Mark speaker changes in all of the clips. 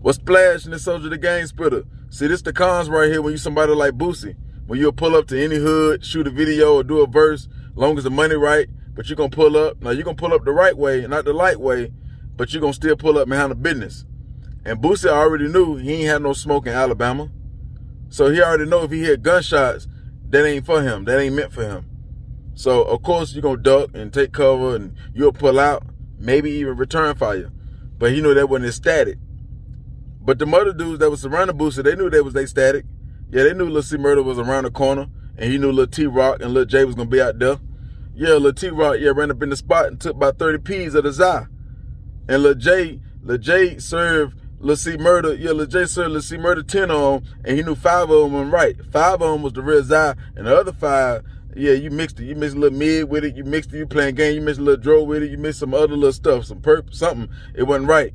Speaker 1: What's splash in the Soldier the Game Spitter? See, this the cons right here when you somebody like Boosie. When you'll pull up to any hood, shoot a video or do a verse, long as the money right, but you're going to pull up. Now, you're going to pull up the right way, not the light way, but you're going to still pull up and handle business. And Boosie already knew he ain't had no smoke in Alabama. So he already know if he hear gunshots, that ain't for him. That ain't meant for him. So, of course, you're going to duck and take cover and you'll pull out, maybe even return fire. But he knew that wasn't ecstatic. But the other dudes that was surrounding Boosie, they knew they was ecstatic. Yeah, they knew Lil C Murder was around the corner, and he knew Lil T-Rock and Lil J was going to be out there. Yeah, Lil T-Rock, ran up in the spot and took about 30 P's of the Zy. And Lil J served Lil C Murder, Lil J served Lil C Murder 10 on them, and he knew 5 of them were right. 5 of them was the real Zy, and the other 5, you mixed it. You mixed a little mid with it, you mixed it, you playing game, you mixed a little dro with it, you mixed some other little stuff, some perp, something. It wasn't right.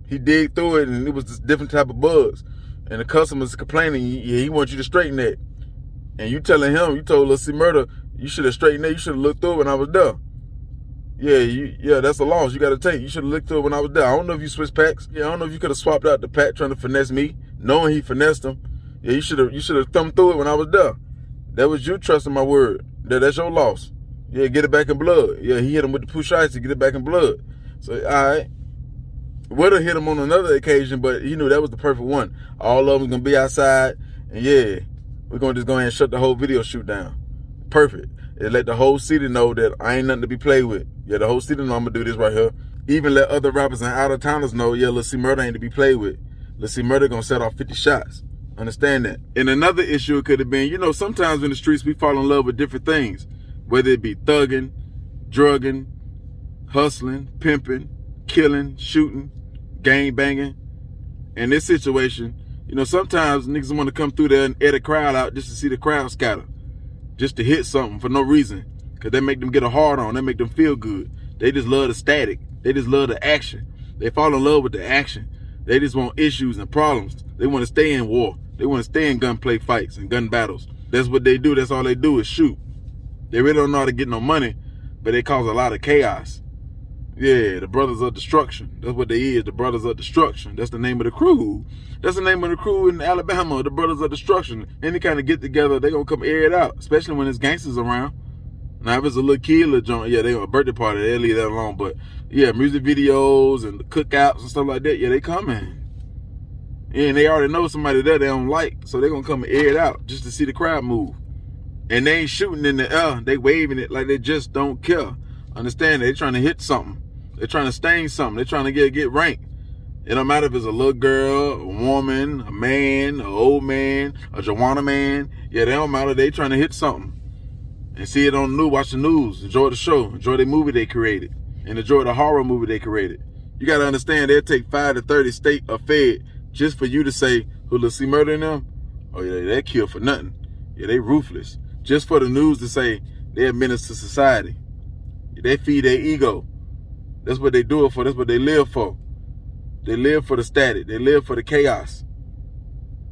Speaker 1: He digged through it, and it was just different type of bugs. And the customers complaining, he wants you to straighten that. And you telling him, you told Lil C Murder, you should have straightened that, you should have looked through it when I was there. Yeah, that's a loss you got to take. You should have looked through it when I was there. I don't know if you switched packs. I don't know if you could have swapped out the pack trying to finesse me, knowing he finessed him. You should have thumbed through it when I was there. That was you trusting my word. That's your loss. Get it back in blood. He hit him with the push ice to get it back in blood. So, all right. Would have hit him on another occasion, but he knew that was the perfect one. All of them gonna be outside, and we're gonna just go ahead and shut the whole video shoot down. Perfect. It let the whole city know that I ain't nothing to be played with. The whole city know I'm gonna do this right here. Even let other rappers and out-of-towners know, Lil C Murder ain't to be played with. Lil C Murder gonna set off 50 shots. Understand that. And another issue it could have been, sometimes in the streets we fall in love with different things, whether it be thugging, drugging, hustling, pimping, killing, shooting, gang banging. In this situation, sometimes niggas want to come through there and air the crowd out just to see the crowd scatter, just to hit something for no reason, because they make them get a hard on, they make them feel good. They just love the static. They just love the action. They fall in love with the action. They just want issues and problems. They want to stay in war. They want to stay in gunplay fights and gun battles. That's what they do. That's all they do is shoot. They really don't know how to get no money, but they cause a lot of chaos. The Brothers of Destruction. That's what they is, the Brothers of Destruction. That's the name of the crew. That's the name of the crew in Alabama, the Brothers of Destruction. Any kind of get together, they gonna come air it out, especially when there's gangsters around. Now, if it's a little kid, little joint, they a birthday party, they leave that alone. But music videos and cookouts and stuff like that, they coming. And they already know somebody there they don't like, so they gonna come and air it out just to see the crowd move. And they ain't shooting in the air, they waving it like they just don't care. Understand? They trying to hit something. They're trying to stain something. They're trying to get ranked. It don't matter if it's a little girl, a woman, a man, an old man, a Joanna man. They don't matter. They trying to hit something. And see it on the news. Watch the news. Enjoy the show. Enjoy the movie they created. And enjoy the horror movie they created. You got to understand, they'll take 5 to 30 state or fed just for you to say, who Lil C Murder in them? Oh, they kill for nothing. They ruthless. Just for the news to say they're a menace to society. They feed their ego. That's what they do it for. That's what they live for. They live for the static. They live for the chaos.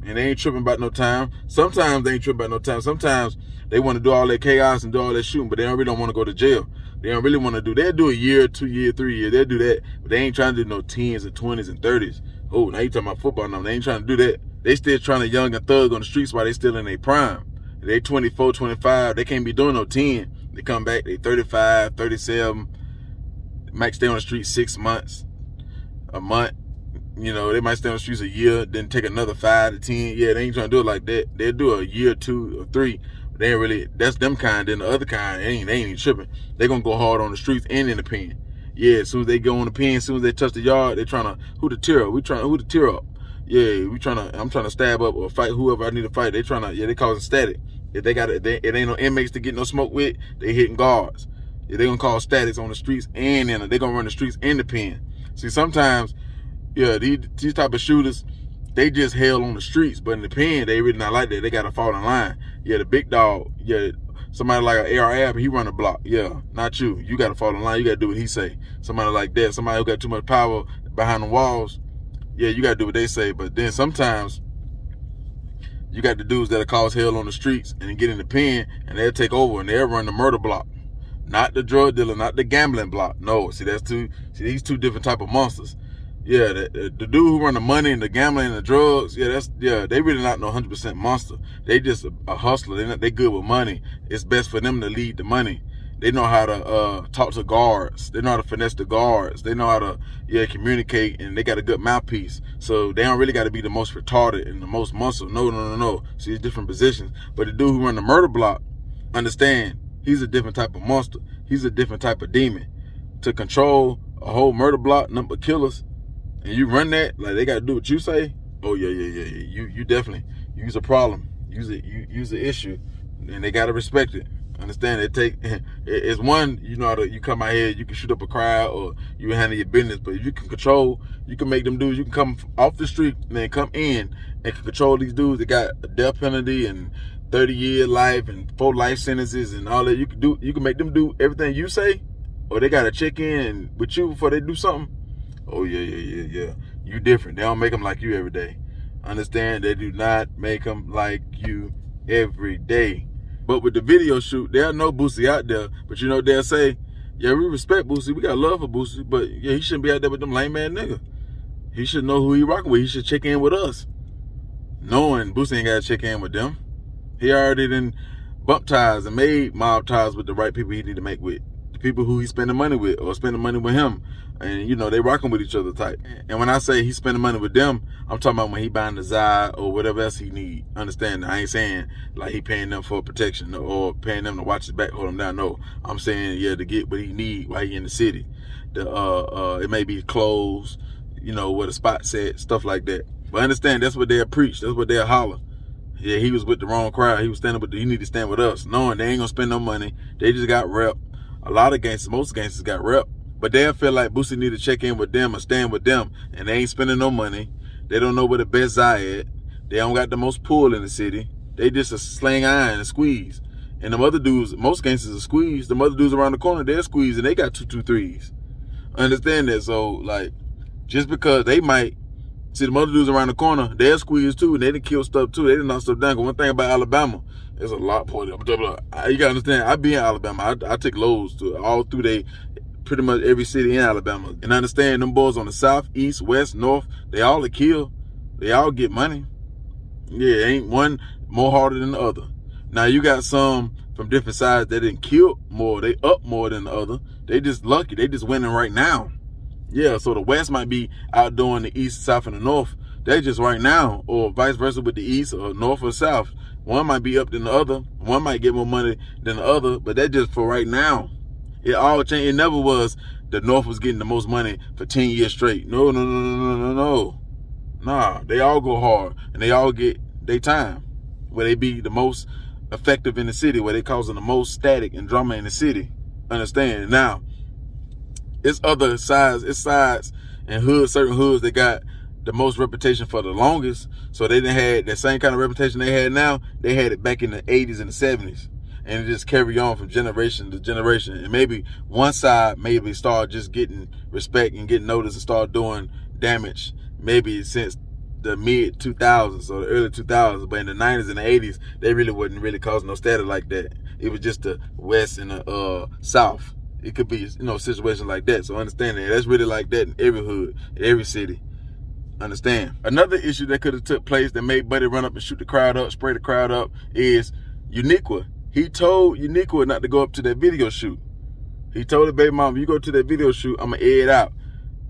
Speaker 1: And they ain't tripping about no time. Sometimes they ain't tripping about no time. Sometimes they want to do all that chaos and do all that shooting, but they don't really want to go to jail. They don't really want to do. They'll do a year, 2 years, 3 years. They'll do that, but they ain't trying to do no 10s and 20s and 30s. Oh, now you talking about football now. They ain't trying to do that. They still trying to young and thug on the streets while they still in their prime. They 24, 25. They can't be doing no 10. They come back, they 35, 37. Might stay on the street 6 months, a month. They might stay on the streets a year, then take another 5 to 10. They ain't trying to do it like that. They'll do a year, 2 or 3. But they ain't really, that's them kind. Then the other kind, they ain't even tripping. They gonna go hard on the streets and in the pen. As soon as they go on the pen, as soon as they touch the yard, they trying to, who to tear up? Who to tear up? I'm trying to stab up or fight whoever I need to fight. They trying to, they causing static. If they got it ain't no inmates to get no smoke with, they hitting guards. They gonna cause statics on the streets and they gonna run the streets in the pen. See, sometimes, these type of shooters, they just hell on the streets, but in the pen, they really not like that. They gotta fall in line. The big dog, somebody like an AR-AB, he run a block. Not you. You gotta fall in line. You gotta do what he say. Somebody like that, somebody who got too much power behind the walls, you gotta do what they say. But then sometimes, you got the dudes that'll cause hell on the streets and get in the pen, and they'll take over and they'll run the murder block. Not the drug dealer, not the gambling block. No, see, these two different type of monsters. Yeah, the dude who run the money and the gambling and the drugs, they really not no 100% monster. They just a hustler. They good with money. It's best for them to lead the money. They know how to talk to guards. They know how to finesse the guards. They know how to communicate, and they got a good mouthpiece. So they don't really got to be the most retarded and the most muscle. No. See, it's different positions. But the dude who run the murder block, understand, he's a different type of monster. He's a different type of demon. To control a whole murder block, number of killers, and you run that, like they got to do what you say. Oh yeah. You definitely use a problem. Use an issue, and they got to respect it. Understand? It's one, you know how to, you come out here, you can shoot up a crowd or you handle your business, but if you can control, you can make them dudes, you can come off the street and then come in and can control these dudes that got a death penalty and 30-year life and 4 life sentences and all that. You can make them do everything you say, or they got to check in with you before they do something. Oh yeah. You different. They don't make them like you every day. Understand? They do not make them like you every day. But with the video shoot, they'll know Boosie out there. But you know, they'll say, yeah, we respect Boosie. We got love for Boosie. But yeah, he shouldn't be out there with them lame man niggas. He should know who he rocking with. He should check in with us. Knowing Boosie ain't got to check in with them. He already done bumped ties and made mob ties with the right people he need to make with. The people who he's spending money with or spending money with him. And you know, they rocking with each other type. And when I say he's spending money with them, I'm talking about when he buying the Zai or whatever else he need. Understand? I ain't saying like he paying them for protection or paying them to watch his back, hold him down. No, I'm saying to get what he need while he in the city. It may be clothes, you know, what a spot set, stuff like that. But understand, that's what they'll preach. That's what they'll holler. Yeah, he was with the wrong crowd. He was standing with he need to stand with us, knowing they ain't gonna spend no money. They just got rep. A lot of gangsters, most gangsters got rep. But they'll feel like Boosie need to check in with them or stand with them, and they ain't spending no money. They don't know where the best Zai at. They don't got the most pull in the city. They just a slang iron and squeeze. And them other dudes, most gangsters are squeeze. Them other dudes around the corner, they're squeeze, and they got 223s. Understand that? So, like, just because they might, see them other dudes around the corner, they're squeeze too, and they done kill stuff too. They done knock stuff down. One thing about Alabama, there's a lot more. You gotta understand, I be in Alabama. I take loads to all through they, pretty much every city in Alabama. And understand, them boys on the south, east, west, north, they all are killed. They all get money. Yeah, ain't one more harder than the other. Now you got some from different sides that didn't kill more, they up more than the other. They just lucky, they just winning right now. Yeah, so the west might be outdoing the east, south, and the north. They just right now, or vice versa with the east or north or south. One might be up than the other. One might get more money than the other, but that just for right now. It all changed. It never was the North was getting the most money for 10 years straight. No. Nah, they all go hard and they all get their time where they be the most effective in the city, where they causing the most static and drama in the city. Understand? Now, it's other sides, and hoods, certain hoods that got the most reputation for the longest. So they didn't had that same kind of reputation they had now. They had it back in the 80s and the 70s. And it just carry on from generation to generation. And maybe one side maybe start just getting respect and getting noticed and start doing damage maybe since the mid 2000s or the early 2000s. But in the 90s and the 80s, they really wasn't really causing no static like that. It was just the west and the south. It could be, you know, situations like that. So understand that. That's really like that in every hood, in every city. Understand? Another issue that could have took place that made Buddy run up and shoot the crowd up, spray the crowd up, is Uniqua. He told Uniqua not to go up to that video shoot. He told the baby mom, you go to that video shoot, I'm going to air it out.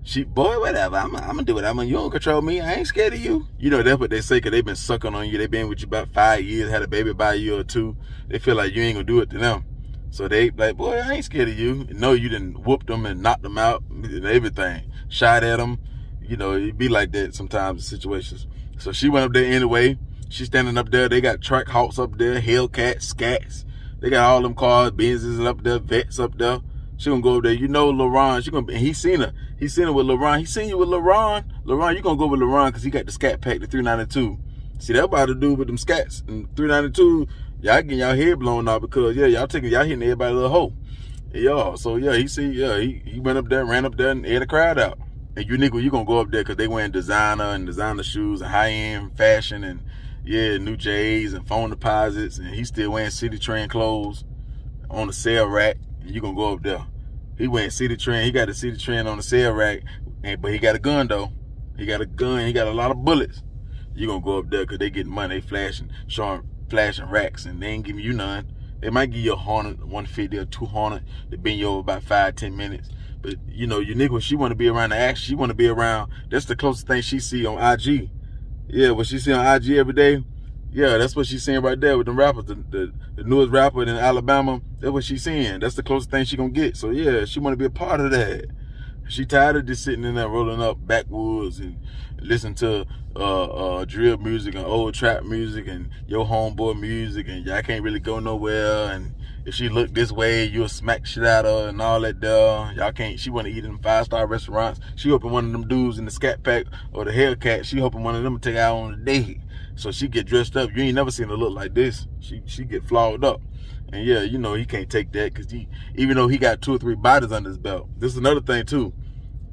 Speaker 1: She, boy, whatever, I'm going to do it. You don't control me. I ain't scared of you. You know, that's what they say, because they been sucking on you. They been with you about 5 years, had a baby by a year or two. They feel like you ain't going to do it to them. So they like, boy, I ain't scared of you. No, you done whooped them and knocked them out and everything. Shot at them. You know, it be like that sometimes in situations. So she went up there anyway. She's standing up there. They got track hawks up there, Hellcats, Scats. They got all them cars, Benzes up there, Vets up there. She gonna go up there. You know, LaRon, she gonna be, and he seen her. He seen her with LaRon. He seen you with LaRon. LaRon, you gonna go with LaRon because he got the Scat Pack, the 392. See, that about to do with them Scats. And 392, y'all getting y'all head blown out because, yeah, y'all hitting everybody a little hole. Yeah, so yeah, he went up there, ran up there and aired the crowd out. And Uniqua, you gonna go up there because they wearing designer shoes and high-end fashion and, yeah, new J's and phone deposits, and he still wearing City Trend clothes on the sale rack, and you gonna go up there. He wearing City Trend, he got the City Trend on the sale rack But he got a gun though. He got a gun. He got a lot of bullets. You gonna go up there because they getting money. They flashing racks, and they ain't giving you none. They might give you a 150 or 200 to bend you over about 5-10 minutes. But you know, your nigga, she want to be around the action. She want to be around. That's the closest thing she see on IG. Yeah, what she see on IG every day. Yeah, that's what she's seeing right there with the rappers. The newest rapper in Alabama. That's what she's seeing. That's the closest thing she gonna get. So yeah, she want to be a part of that. She tired of just sitting in there rolling up backwoods and listen to drill music and old trap music and your homeboy music, and y'all can't really go nowhere, and if she look this way, you'll smack shit out of her and all that there. Y'all can't, she wanna eat in 5-star restaurants. She hoping one of them dudes in the Scat Pack or the Hellcat, she hoping one of them take her out on a date. So she get dressed up. You ain't never seen her look like this. She get flawed up. And yeah, you know, he can't take that because even though he got 2 or 3 bodies under his belt. This is another thing too.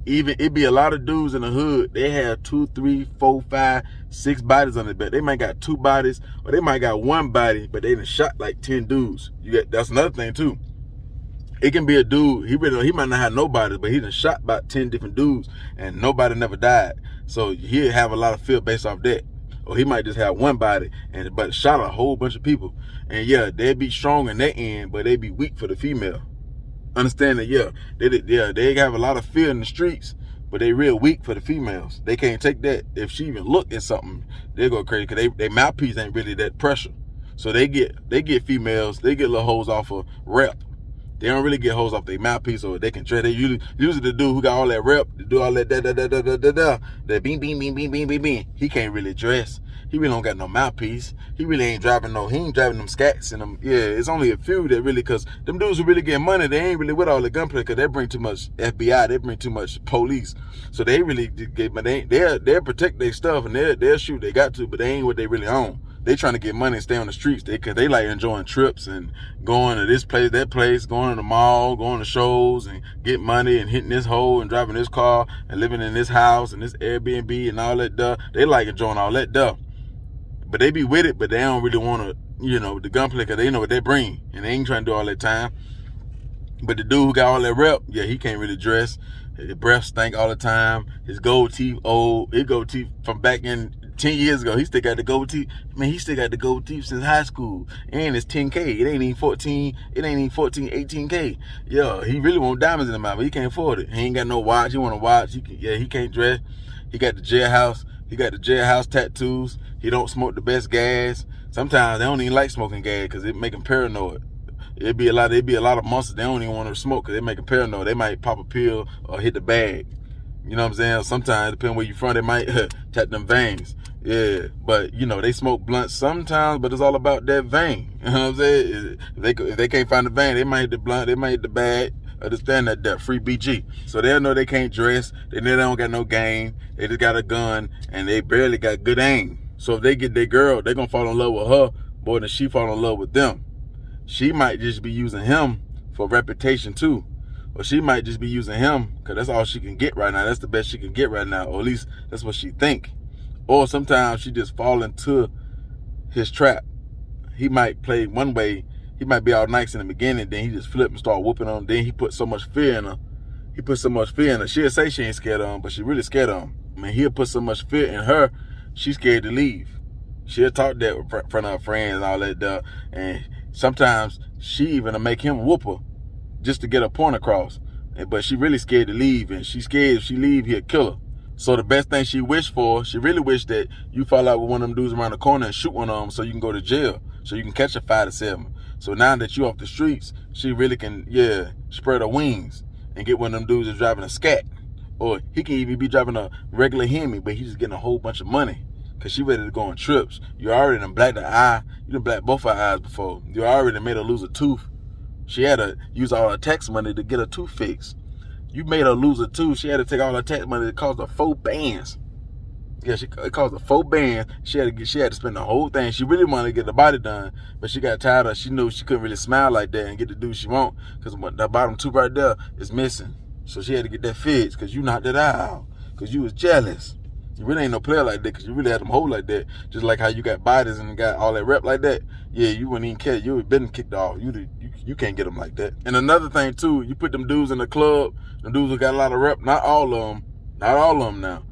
Speaker 1: Even it be a lot of dudes in the hood, they have 2, 3, 4, 5, 6 bodies on their belt. They might got 2 bodies, or they might got 1 body, but they done shot like 10 dudes. That's another thing too. It can be a dude, he might not have no bodies, but he done shot about 10 different dudes and nobody never died. So he'll have a lot of fear based off that. Or he might just have 1 body but shot a whole bunch of people. And yeah, they'd be strong in their end, but they'd be weak for the female. Understand that, yeah, they have a lot of fear in the streets, but they real weak for the females. They can't take that. If she even look at something, they go crazy because they mouthpiece ain't really that pressure. So they get females, they get little hoes off of rep. They don't really get hoes off their mouthpiece, or they can dress. They usually the dude who got all that rep, to do all that that beam. He can't really dress. He really don't got no mouthpiece. He really ain't driving he ain't driving them scats and them. Yeah, it's only a few that really, cause them dudes who really get money, they ain't really with all the gunplay, cause they bring too much FBI, they bring too much police. So they really get, but they'll protect their stuff and they'll shoot. They got to, but they ain't what they really own. They trying to get money and stay on the streets. Cause they like enjoying trips and going to this place, that place, going to the mall, going to shows and get money and hitting this hole and driving this car and living in this house and this Airbnb and all that stuff. They like enjoying all that stuff. But they be with it, but they don't really want to, you know, the gunplay, because they know what they bring, and they ain't trying to do all that time. But the dude who got all that rep, yeah, he can't really dress. His breath stink all the time. His gold teeth old. His gold teeth from back in 10 years ago. He still got the gold teeth. Man, he still got the gold teeth since high school. And it's 10K. It ain't even 14, 18K. Yeah, he really want diamonds in the mouth, but he can't afford it. He ain't got no watch. He want a watch. He can't dress. He got the jailhouse. He got the jailhouse tattoos. He don't smoke the best gas. Sometimes they don't even like smoking gas because it make them paranoid. It'd be a lot of monsters they don't even want to smoke because they make them paranoid. They might pop a pill or hit the bag. You know what I'm saying? Sometimes, depending where you from, they might tap them veins. Yeah, but you know, they smoke blunts sometimes, but it's all about that vein. You know what I'm saying? If they can't find the vein, they might hit the blunt, they might hit the bag. Understand that free BG. So they'll know they can't dress. They know they don't got no game. They just got a gun and they barely got good aim. So if they get their girl, they gonna fall in love with her more than she fall in love with them. She might just be using him for reputation too. Or she might just be using him because that's all she can get right now. That's the best she can get right now. Or at least that's what she think. Or sometimes she just fall into his trap. He might play one way. He might be all nice in the beginning, then he just flip and start whooping on him. Then he put so much fear in her. She'll say she ain't scared of him, but she really scared of him. I mean, he'll put so much fear in her, she's scared to leave. She'll talk that in front of her friends and all that stuff. And sometimes she even make him whoop her just to get her point across. But she really scared to leave, and she's scared if she leave, he'll kill her. So the best thing she wished for, she really wished that you fall out with one of them dudes around the corner and shoot one of them so you can go to jail, so you can catch a 5 to 7. So now that you off the streets, she really can, spread her wings and get one of them dudes that's driving a scat. Or he can even be driving a regular Hemi, but he's just getting a whole bunch of money because she ready to go on trips. You already done blacked the eye. You done blacked both her eyes before. You already made her lose a tooth. She had to use all her tax money to get her tooth fixed. You made her lose a tooth. She had to take all her tax money. It cost her 4 bands. Yeah, it cost her 4 bands. She had to spend the whole thing. She really wanted to get the body done, but she got tired of. She knew she couldn't really smile like that and get the dude she want because the bottom tooth right there is missing. So she had to get that fixed because you knocked it out because you was jealous. You really ain't no player like that because you really had them hold like that. Just like how you got bodies and got all that rep like that. Yeah, you wouldn't even care. You would have been kicked off. You can't get them like that. And another thing too, you put them dudes in the club, the dudes who got a lot of rep, not all of them. Not all of them now,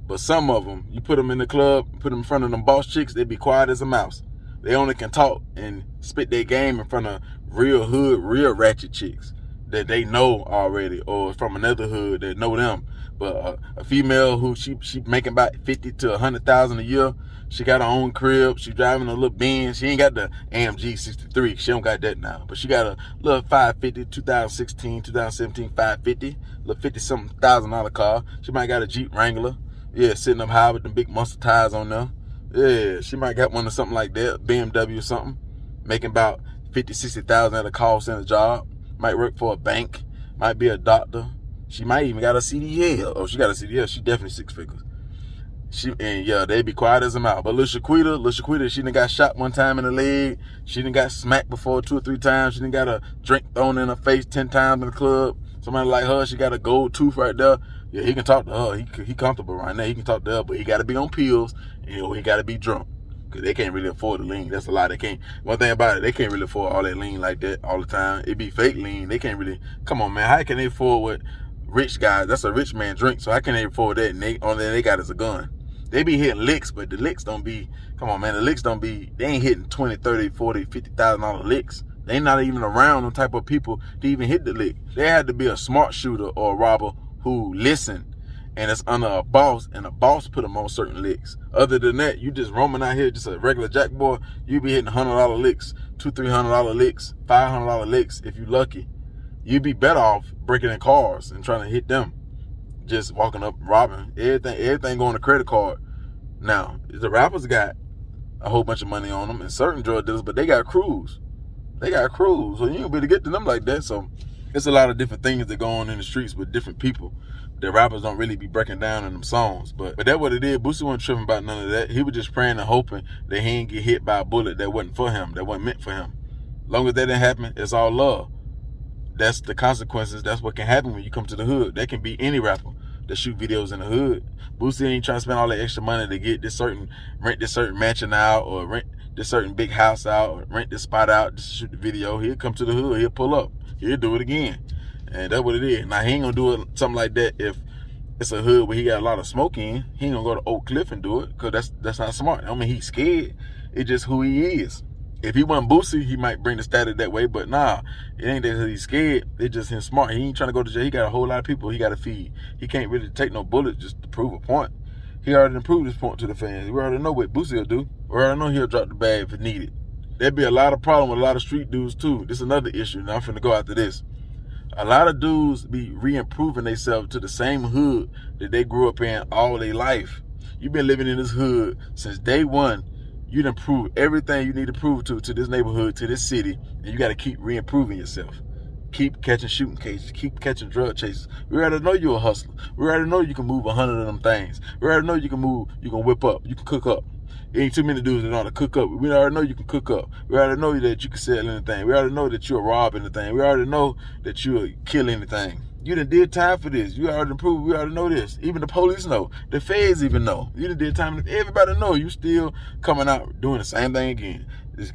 Speaker 1: but some of them. You put them in the club, put them in front of them boss chicks, they be quiet as a mouse. They only can talk and spit their game in front of real hood, real ratchet chicks that they know already, or from another hood that know them. But a female who she making about 50 to 100,000 a year. She got her own crib. She driving a little Benz. She ain't got the AMG 63. She don't got that now. But she got a little 550, 2016, 2017 550, little 50-something $1,000 car. She might got a Jeep Wrangler. Yeah, sitting up high with them big muscle tires on there. Yeah, she might got one or something like that, BMW or something. Making about 50, 60,000 at a call center job. Might work for a bank. Might be a doctor. She might even got a CDL. Oh, she got a CDL. She definitely 6 figures. And yeah, they be quiet as a mouse. But Lil Shaquita, she done got shot one time in the leg. She done got smacked before 2 or 3 times. She done got a drink thrown in her face 10 times in the club. Somebody like her, she got a gold tooth right there. Yeah, he can talk to her. He comfortable right now. He can talk to her, but he got to be on pills, and he got to be drunk. Because they can't really afford the lean. That's a lot. They can't. One thing about it, they can't really afford all that lean like that all the time. It be fake lean. They can't really. Come on, man. How can they afford what rich guys? That's a rich man drink. So how can they afford that? And only thing they got is a gun. They be hitting licks, but the licks don't be, come on, man, the licks don't be, they ain't hitting 20, 30, 40, $50,000 licks. They ain't not even around them type of people to even hit the lick. They had to be a smart shooter or a robber who listened, and it's under a boss, and a boss put them on certain licks. Other than that, you just roaming out here, just a regular jack boy, you be hitting $100 licks, $200, $300 licks, $500 licks if you lucky. You'd be better off breaking in cars and trying to hit them. Just walking up, robbing, everything going to credit card. Now, the rappers got a whole bunch of money on them and certain drug dealers, but they got crews. They got crews, so you ain't be able to get to them like that. So it's a lot of different things that go on in the streets with different people. The rappers don't really be breaking down in them songs. But that's what it is. Boosie wasn't tripping about none of that. He was just praying and hoping that he ain't get hit by a bullet that wasn't for him, that wasn't meant for him. As long as that didn't happen, it's all love. That's the consequences. That's what can happen when you come to the hood. That can be any rapper that shoot videos in the hood. Boosie ain't trying to spend all that extra money to get rent this certain mansion out, or rent this certain big house out, or rent this spot out just to shoot the video. He'll come to the hood, he'll pull up, he'll do it again. And that's what it is. Now, he ain't gonna do it something like that if it's a hood where he got a lot of smoke in. He ain't gonna go to Oak Cliff and do it, because that's not smart. I mean, he's scared. It's just who he is. If he wasn't Boosie, he might bring the status that way, but nah, it ain't that he's scared. It's just him smart. He ain't trying to go to jail. He got a whole lot of people he got to feed. He can't really take no bullet just to prove a point. He already proved his point to the fans. We already know what Boosie will do. We already know he'll drop the bag if it needed. There'd be a lot of problem with a lot of street dudes too. This is another issue. Now I'm finna go after this. A lot of dudes be re-improving themselves to the same hood that they grew up in all their life. You've been living in this hood since day one. You done prove everything you need to prove to this neighborhood, to this city, and you got to keep re-improving yourself. Keep catching shooting cases. Keep catching drug chases. We already know you're a hustler. We already know you can move 100 of them things. We already know you can move, you can whip up, you can cook up. There ain't too many dudes that know how to cook up. We already know you can cook up. We already know that you can sell anything. We already know that you'll rob anything. We already know that you'll kill anything. You done did time for this. You already proved. We already know this. Even the police know. The feds even know. You done did time. Everybody know. You still coming out doing the same thing again. Just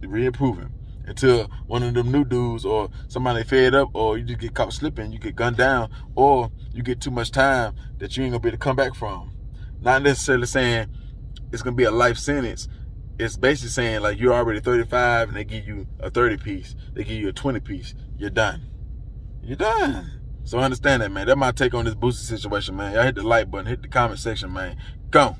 Speaker 1: re-improving. Until one of them new dudes or somebody fed up, or you just get caught slipping, you get gunned down, or you get too much time that you ain't gonna be able to come back from. Not necessarily saying it's gonna be a life sentence. It's basically saying like you're already 35 and they give you a 30 piece. They give you a 20 piece. You're done. You're done. So understand that, man. That's my take on this Boosie situation, man. Y'all hit the like button, hit the comment section, man. Go.